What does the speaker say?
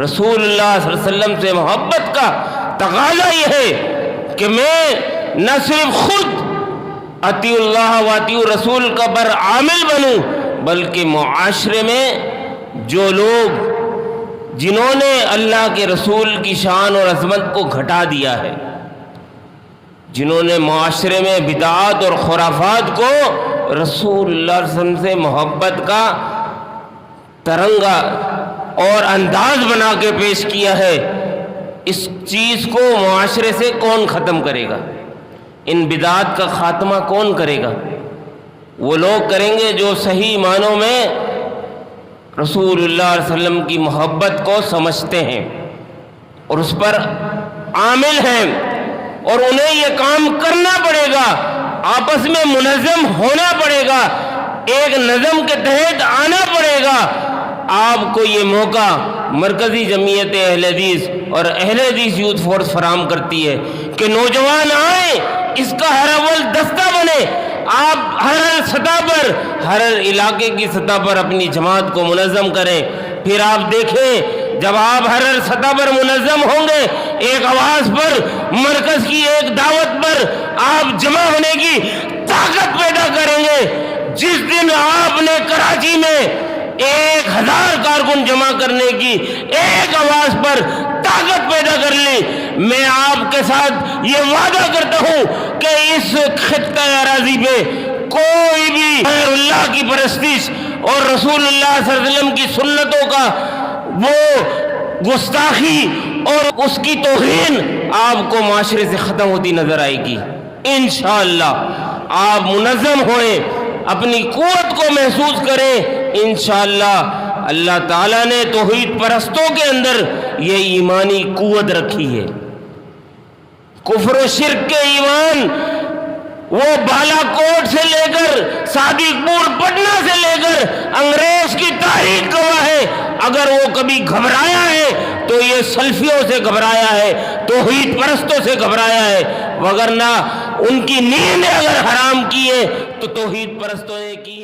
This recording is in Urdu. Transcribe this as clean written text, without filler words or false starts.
رسول اللہ صلی اللہ علیہ وسلم سے محبت کا تقاضا یہ ہے کہ میں نہ صرف خود اطیع اللہ و اطیع رسول کا پر عامل بنوں، بلکہ معاشرے میں جو لوگ جنہوں نے اللہ کے رسول کی شان اور عظمت کو گھٹا دیا ہے، جنہوں نے معاشرے میں بدعات اور خرافات کو رسول اللہ صلی اللہ علیہ وسلم سے محبت کا ترنگا اور انداز بنا کے پیش کیا ہے، اس چیز کو معاشرے سے کون ختم کرے گا؟ ان بدعات کا خاتمہ کون کرے گا؟ وہ لوگ کریں گے جو صحیح معنوں میں رسول اللہ علیہ وسلم کی محبت کو سمجھتے ہیں اور اس پر عامل ہیں، اور انہیں یہ کام کرنا پڑے گا، آپس میں منظم ہونا پڑے گا، ایک نظم کے تحت آنا پڑے گا۔ آپ کو یہ موقع مرکزی جمعیت اہل حدیث اور اہل حدیث یوتھ فورس فراہم کرتی ہے کہ نوجوان آئیں، اس کا ہر اول دستہ بنے، آپ ہر سطح پر، ہر علاقے کی سطح پر اپنی جماعت کو منظم کریں۔ پھر آپ دیکھیں جب آپ ہر سطح پر منظم ہوں گے، ایک آواز پر، مرکز کی ایک دعوت پر آپ جمع ہونے کی طاقت پیدا کریں گے۔ جس دن آپ نے کراچی میں 1000 کارکن جمع کرنے کی ایک آواز پر طاقت پیدا کر لی، میں آپ کے ساتھ یہ وعدہ کرتا ہوں کہ اس خطہ اراضی پہ کوئی بھی غیر اللہ کی پرستش اور رسول اللہ صلی اللہ علیہ وسلم کی سنتوں کا وہ گستاخی اور اس کی توہین آپ کو معاشرے سے ختم ہوتی نظر آئے گی۔ انشاءاللہ آپ منظم ہوئیں، اپنی قوت کو محسوس کریں، انشاءاللہ اللہ تعالیٰ نے توحید پرستوں کے اندر یہ ایمانی قوت رکھی ہے۔ کفر و شرک کے ایمان وہ بالا کوٹ سے لے کر صادق پور پٹنہ سے لے کر انگریز کی تاریخ گواہ ہے، اگر وہ کبھی گھبرایا ہے تو یہ سلفیوں سے گھبرایا ہے، توحید پرستوں سے گھبرایا ہے، وگرنہ ان کی نیند اگر حرام کی ہے تو توحید پرستوں نے کی